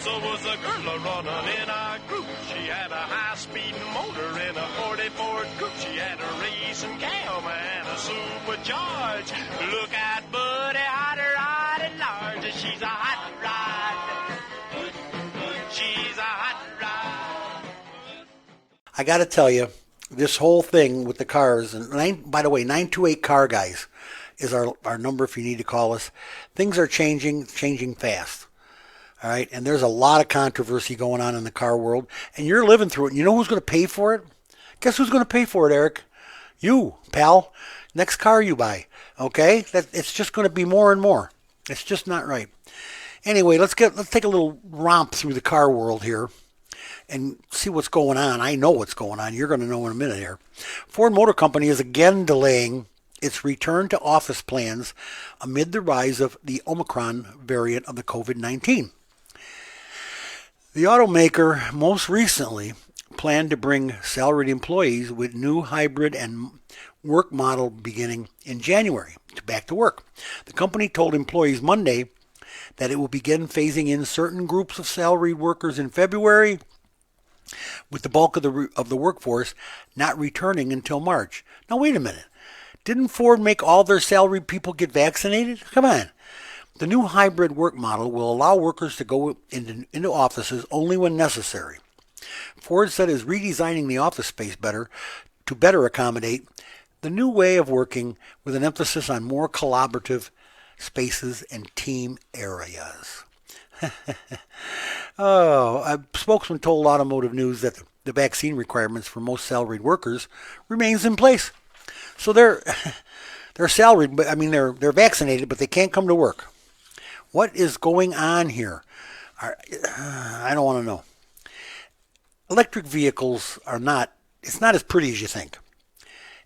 Was a girl running in our group. She had a high-speed motor in a 40 Ford Coupe. She had a racing cam and a supercharged. Look out, buddy, hot rod and large. She's a hot rod. She's a hot rod. I got to tell you, this whole thing with the cars, and by the way, 928 Car Guys is our number if you need to call us. Things are changing fast. All right, and there's a lot of controversy going on in the car world, and you're living through it. And you know who's going to pay for it? Guess who's going to pay for it, Eric? You, pal. Next car you buy. Okay? It's just going to be more and more. It's just not right. Anyway, let's take a little romp through the car world here and see what's going on. I know what's going on. You're going to know in a minute here. Ford Motor Company is again delaying its return to office plans amid the rise of the Omicron variant of the COVID-19. The automaker most recently planned to bring salaried employees with new hybrid and work model beginning in January back to work. The company told employees Monday that it will begin phasing in certain groups of salaried workers in February, with the bulk of the workforce not returning until March. Now wait a minute. Didn't Ford make all their salaried people get vaccinated? Come on. The new hybrid work model will allow workers to go into offices only when necessary. Ford said it is redesigning the office space to better accommodate the new way of working, with an emphasis on more collaborative spaces and team areas. A spokesman told Automotive News that the vaccine requirements for most salaried workers remains in place. So they're salaried, but they're vaccinated, but they can't come to work. What is going on here? I don't want to know. Electric vehicles it's not as pretty as you think.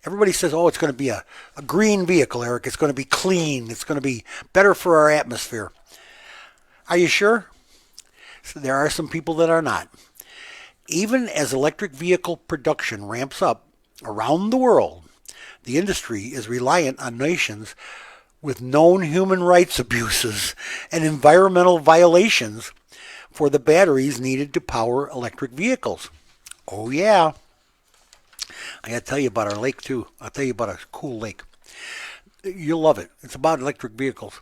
Everybody says, oh, it's going to be a green vehicle, Eric. It's going to be clean. It's going to be better for our atmosphere. Are you sure? So there are some people that are not. Even as electric vehicle production ramps up around the world, the industry is reliant on nations with known human rights abuses and environmental violations for the batteries needed to power electric vehicles. Oh yeah. I got to tell you about our lake too. I'll tell you about a cool lake. You'll love it. It's about electric vehicles.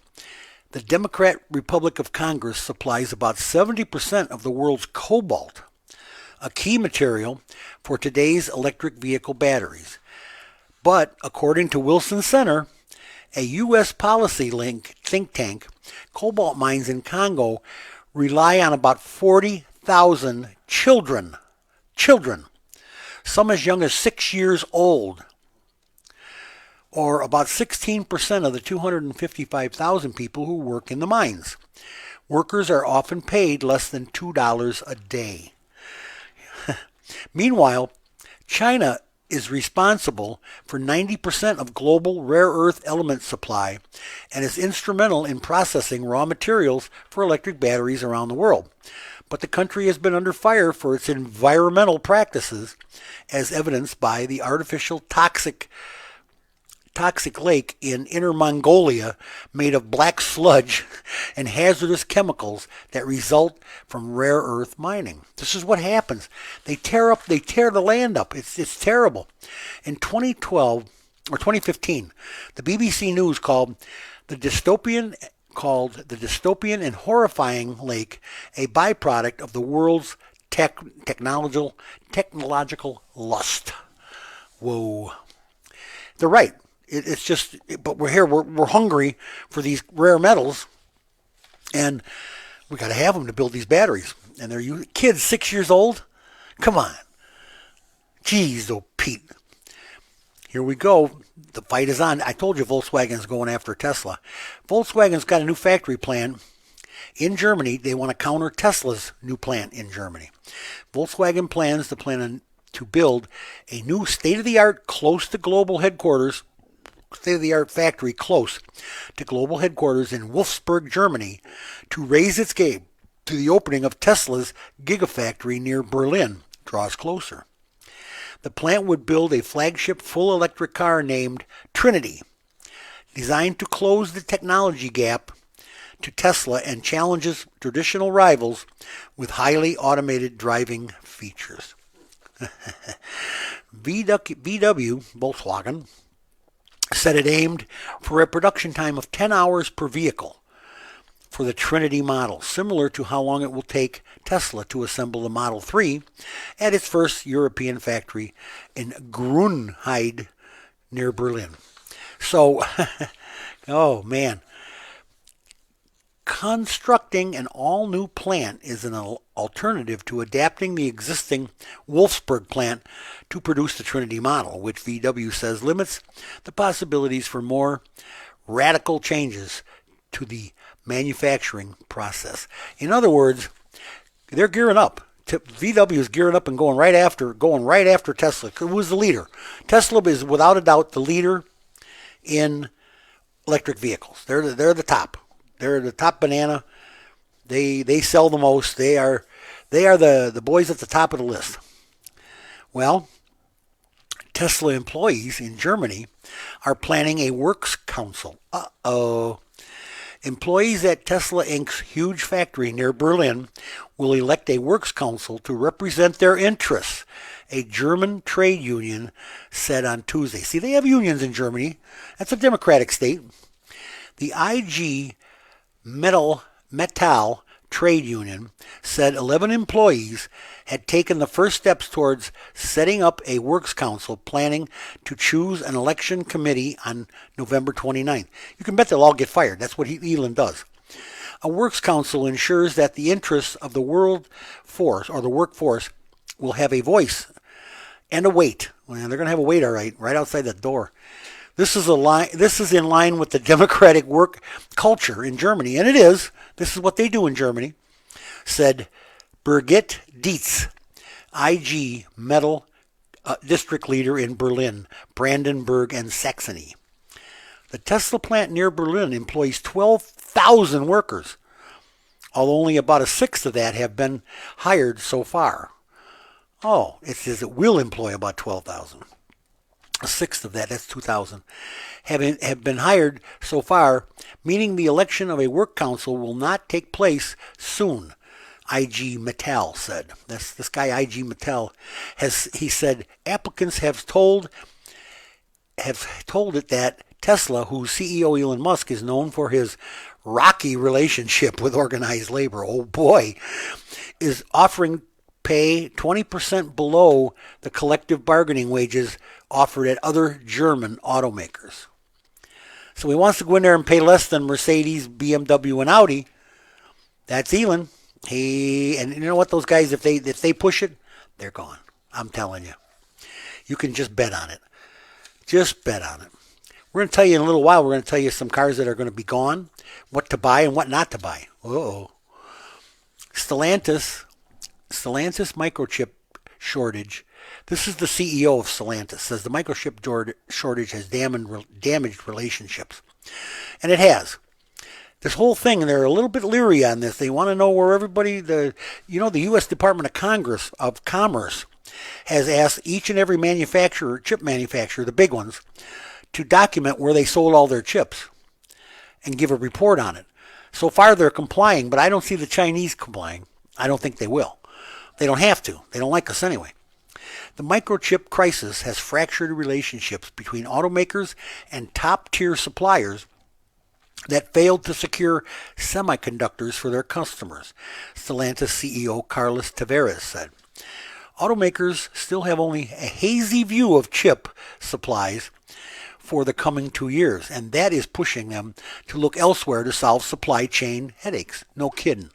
The Democrat Republic of Congress supplies about 70% of the world's cobalt, a key material for today's electric vehicle batteries. But according to Wilson Center, a U.S. policy think tank, cobalt mines in Congo rely on about 40,000 children, some as young as 6 years old, or about 16% of the 255,000 people who work in the mines. Workers are often paid less than $2 a day. Meanwhile, China is responsible for 90% of global rare earth element supply and is instrumental in processing raw materials for electric batteries around the world. But the country has been under fire for its environmental practices, as evidenced by the artificial toxic lake in Inner Mongolia made of black sludge and hazardous chemicals that result from rare earth mining. This is what happens. They tear the land up. It's terrible. In 2015, the BBC News called the dystopian and horrifying lake a byproduct of the world's technological lust. Whoa. They're right. It's just, but we're hungry for these rare metals, and we got to have them to build these batteries. And they're kids 6 years old? Come on. Jeez, oh, Pete. Here we go. The fight is on. I told you Volkswagen's going after Tesla. Volkswagen's got a new factory plan in Germany. They want to counter Tesla's new plant in Germany. Volkswagen plans to build a new state-of-the-art factory close to global headquarters in Wolfsburg, Germany, to raise its game to the opening of Tesla's Gigafactory near Berlin draws closer. The plant would build a flagship full electric car named Trinity, designed to close the technology gap to Tesla and challenges traditional rivals with highly automated driving features. VW, Volkswagen, said it aimed for a production time of 10 hours per vehicle for the Trinity model, similar to how long it will take Tesla to assemble the Model 3 at its first European factory in Grünheide near Berlin. So, oh man. Constructing an all-new plant is an alternative to adapting the existing Wolfsburg plant to produce the Trinity model, which VW says limits the possibilities for more radical changes to the manufacturing process. In other words, they're gearing up. VW is gearing up and going right after Tesla. Who's the leader? Tesla is without a doubt the leader in electric vehicles. They're the top. They're the top banana. They sell the most. They are the boys at the top of the list. Well, Tesla employees in Germany are planning a works council. Employees at Tesla Inc.'s huge factory near Berlin will elect a works council to represent their interests, a German trade union said on Tuesday. See, they have unions in Germany. That's a democratic state. The IG Metall trade union said 11 employees had taken the first steps towards setting up a works council planning to choose an election committee on November 29th. You can bet they'll all get fired. That's what Elon does. A works council ensures that the interests of the workforce will have a voice and a weight. Well, they're going to have a weight, all right outside that door. This is in line with the democratic work culture in Germany, and it is. This is what they do in Germany, said Birgit Dietz, IG Metall district leader in Berlin, Brandenburg, and Saxony. The Tesla plant near Berlin employs 12,000 workers, although only about a sixth of that have been hired so far. Oh, it says it will employ about 12,000. A sixth of that, that's 2,000, have been hired so far, meaning the election of a work council will not take place soon, IG Metall said. This guy IG Metall he said applicants have told it that Tesla, whose CEO Elon Musk is known for his rocky relationship with organized labor, oh boy, is offering pay 20% below the collective bargaining wages offered at other German automakers. So he wants to go in there and pay less than Mercedes, BMW, and Audi. That's Elon. And you know what? Those guys, if they push it, they're gone. I'm telling you. You can just bet on it. Just bet on it. We're going to tell you in a little while, we're going to tell you some cars that are going to be gone, what to buy and what not to buy. Uh-oh. Stellantis microchip shortage. This is the CEO of Stellantis, says the microchip shortage has damaged relationships. And it has. This whole thing, they're a little bit leery on this. They want to know where everybody, the U.S. Department of Commerce has asked each and every chip manufacturer, the big ones, to document where they sold all their chips and give a report on it. So far they're complying, but I don't see the Chinese complying. I don't think they will. They don't have to. They don't like us anyway. The microchip crisis has fractured relationships between automakers and top-tier suppliers that failed to secure semiconductors for their customers, Stellantis CEO Carlos Tavares said. Automakers still have only a hazy view of chip supplies for the coming 2 years, and that is pushing them to look elsewhere to solve supply chain headaches. No kidding.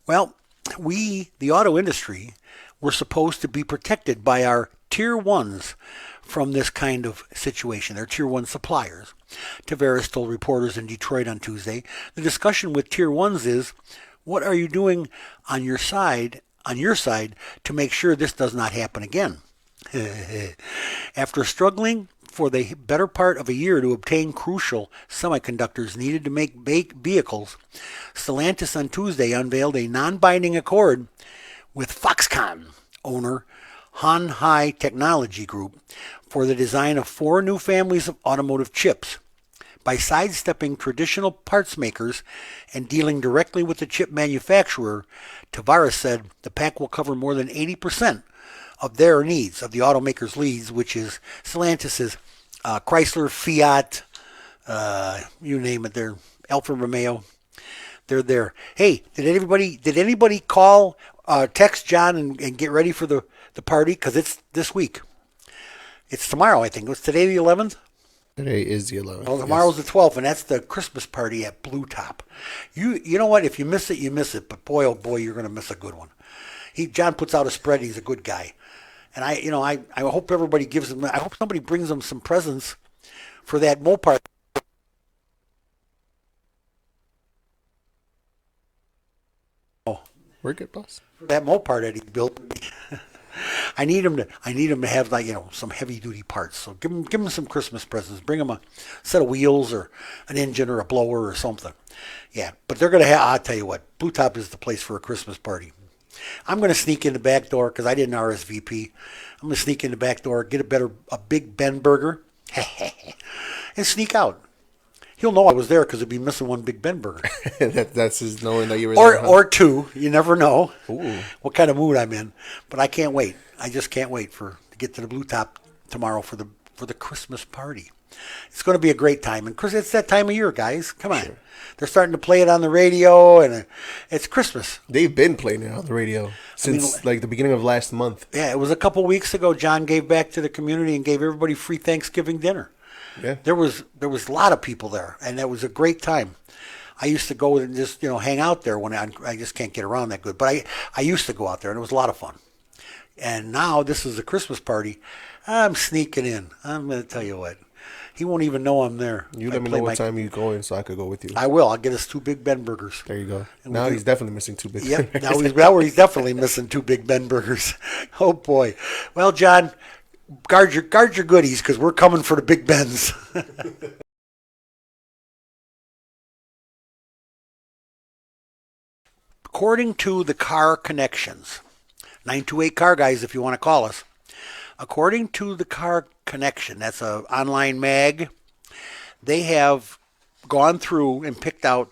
Well, we, the auto industry, were supposed to be protected by our tier ones from this kind of situation. They're tier one suppliers. Tavares told reporters in Detroit on Tuesday, the discussion with tier ones is, what are you doing on your side to make sure this does not happen again? After struggling for the better part of a year to obtain crucial semiconductors needed to make vehicles, Stellantis on Tuesday unveiled a non-binding accord with Foxconn owner Han Hai Technology Group for the design of 4 new families of automotive chips. By sidestepping traditional parts makers and dealing directly with the chip manufacturer, Tavares said the pack will cover more than 80% of their needs, of the automaker's leads, which is Stellantis, Chrysler, Fiat, you name it, they're Alfa Romeo. They're there. Hey, did anybody call, text John and get ready for the party? Because it's this week. It's tomorrow, I think. Was today the 11th? Today is the 11th. Well, tomorrow's the 12th, and that's the Christmas party at Blue Top. You know what? If you miss it, you miss it. But boy, oh boy, you're going to miss a good one. John puts out a spread. He's a good guy, and I hope everybody gives him. I hope somebody brings him some presents for that Mopar. We're good, boss. That Mopar that he built. I need him to have, like, some heavy duty parts. So give him some Christmas presents. Bring him a set of wheels or an engine or a blower or something. Yeah, but they're gonna have. I'll tell you what, Blue Top is the place for a Christmas party. I'm gonna sneak in the back door because I didn't RSVP. I'm gonna sneak in the back door, get a big Ben burger, and sneak out. He'll know I was there because he'll be missing one Big Ben burger. That's his knowing that you were there. Or two. You never know. Ooh. What kind of mood I'm in. But I can't wait. I just can't wait to get to the Blue Top tomorrow for the Christmas party. It's going to be a great time. And it's that time of year, guys. Come on. Sure. They're starting to play it on the radio, and it's Christmas. They've been playing it on the radio since like the beginning of last month. Yeah, it was a couple weeks ago. John gave back to the community and gave everybody free Thanksgiving dinner. Yeah. There was a lot of people there, and it was a great time. I used to go and just hang out there when I just can't get around that good. But I used to go out there, and it was a lot of fun. And now this is a Christmas party. I'm sneaking in. I'm going to tell you what. He won't even know I'm there. You let me know what time you're going so I could go with you. I will. I'll get us 2 Big Ben burgers. There you go. Now he's definitely missing 2 Big Ben burgers. Yep, now he's definitely missing 2 Big Ben burgers. Oh, boy. Well, John, guard your goodies because we're coming for the Big Bens. According to the Car Connections, 928 Car Guys if you want to call us. According to the Car Connection, that's an online mag, they have gone through and picked out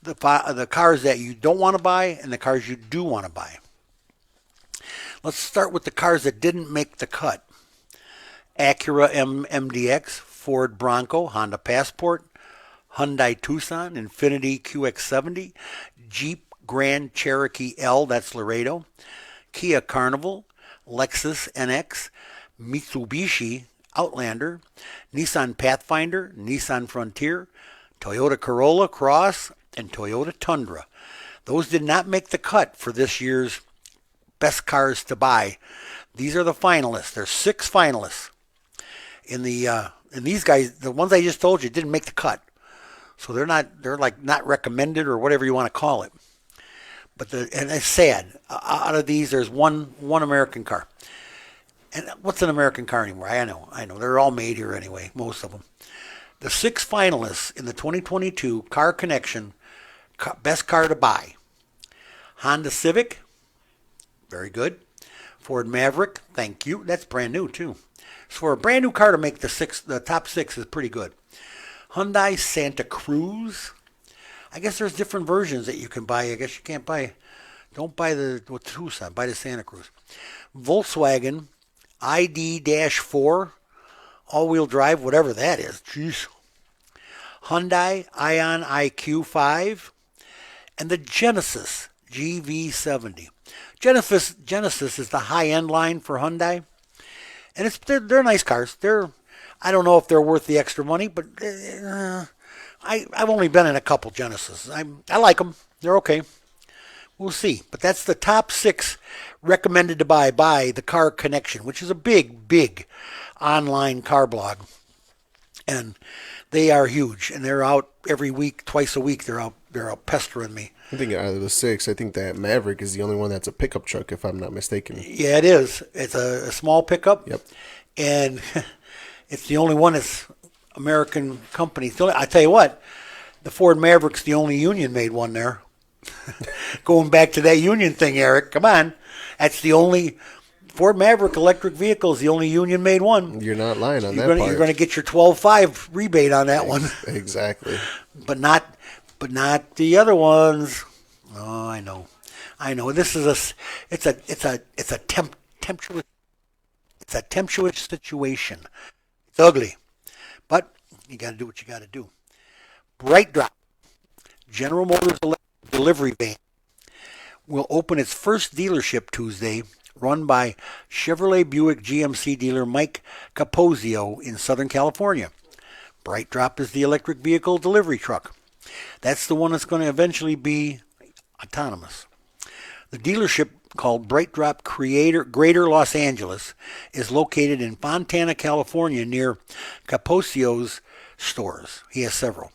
the cars that you don't want to buy and the cars you do want to buy. Let's start with the cars that didn't make the cut. Acura MDX, Ford Bronco, Honda Passport, Hyundai Tucson, Infiniti QX70, Jeep Grand Cherokee L, that's Laredo, Kia Carnival, Lexus NX, Mitsubishi Outlander, Nissan Pathfinder, Nissan Frontier, Toyota Corolla Cross, and Toyota Tundra. Those did not make the cut for this year's best cars to buy. These are the finalists. There's 6 finalists. And these guys, the ones I just told you, didn't make the cut. So they're not recommended or whatever you want to call it. And it's sad. Out of these, there's one American car. And what's an American car anymore? I know. They're all made here anyway, most of them. The 6 finalists in the 2022 Car Connection Best Car to Buy. Honda Civic, very good. Ford Maverick, thank you. That's brand new too. So for a brand new car to make the top 6 is pretty good. Hyundai Santa Cruz. I guess there's different versions that you can buy. I guess you can't don't buy the Tucson, buy the Santa Cruz. Volkswagen ID-4, all-wheel drive, whatever that is. Jeez. Hyundai Ion IQ5, and the Genesis GV70. Genesis is the high-end line for Hyundai, and they're nice cars. I don't know if they're worth the extra money, but I've only been in a couple Genesis. I like them. They're okay. We'll see. But that's the top 6 recommended to buy by the Car Connection, which is a big online car blog. And they are huge. And they're out every week, twice a week. They're out pestering me. I think out of the 6, I think that Maverick is the only one that's a pickup truck, if I'm not mistaken. Yeah, it is. It's a small pickup. Yep. And it's the only one that's American company. I tell you what, the Ford Maverick's the only union-made one there. Going back to that union thing, Eric, come on. That's the only Ford Maverick electric vehicle is the only union-made one. You're not lying on that You're part. going to get your 12.5 rebate on that one, Exactly. but not the other ones. Oh, I know. This is it's a tempestuous situation. It's ugly, but you got to do what you got to do. Bright Drop, General Motors electric delivery van, will open its first dealership Tuesday, run by Chevrolet Buick GMC dealer Mike Capozio in Southern California. Bright Drop is the electric vehicle delivery truck. That's the one that's going to eventually be autonomous. The dealership, called Bright Drop Greater Los Angeles, is located in Fontana, California, near Capozio's stores. He has several.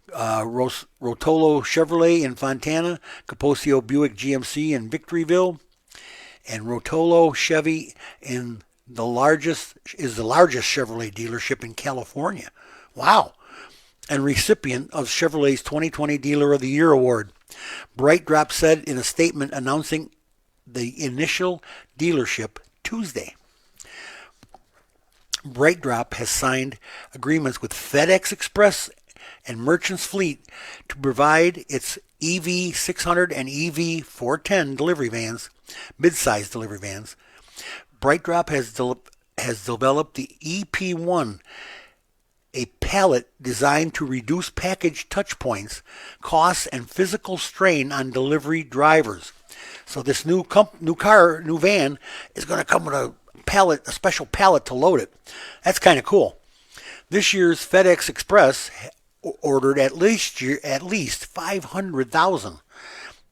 Rotolo Chevrolet in Fontana, Capozio Buick GMC in Victoryville, and Rotolo Chevy is the largest Chevrolet dealership in California. Wow. And recipient of Chevrolet's 2020 Dealer of the Year award. Bright Drop said in a statement announcing the initial dealership Tuesday. Bright Drop has signed agreements with FedEx Express and Merchants Fleet to provide its EV600 and EV410 delivery vans, mid-size delivery vans. Bright Drop has developed the EP1, a pallet designed to reduce package touch points, costs, and physical strain on delivery drivers. So this new van is going to come with a special pallet to load it. That's kind of cool. This year's FedEx Express ordered at least 500,000.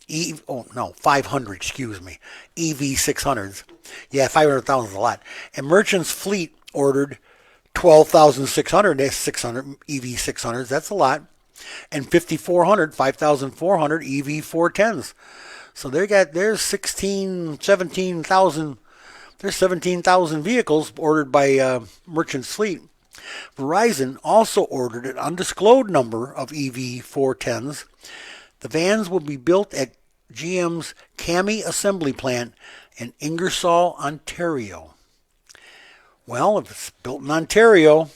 500, excuse me. EV600s. Yeah, 500,000 is a lot. And Merchants Fleet ordered 12,600 600 EV600s. That's a lot. And 5,400 EV410s. So there's 17,000 vehicles ordered by Merchants Fleet. Verizon also ordered an undisclosed number of EV410s. The vans will be built at GM's Cami assembly plant in Ingersoll, Ontario. Well, if it's built in Ontario,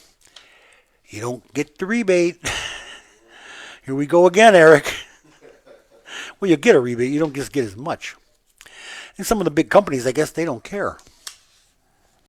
you don't get the rebate. Here we go again, Eric. Well, you get a rebate. You don't just get as much. And some of the big companies, I guess, they don't care.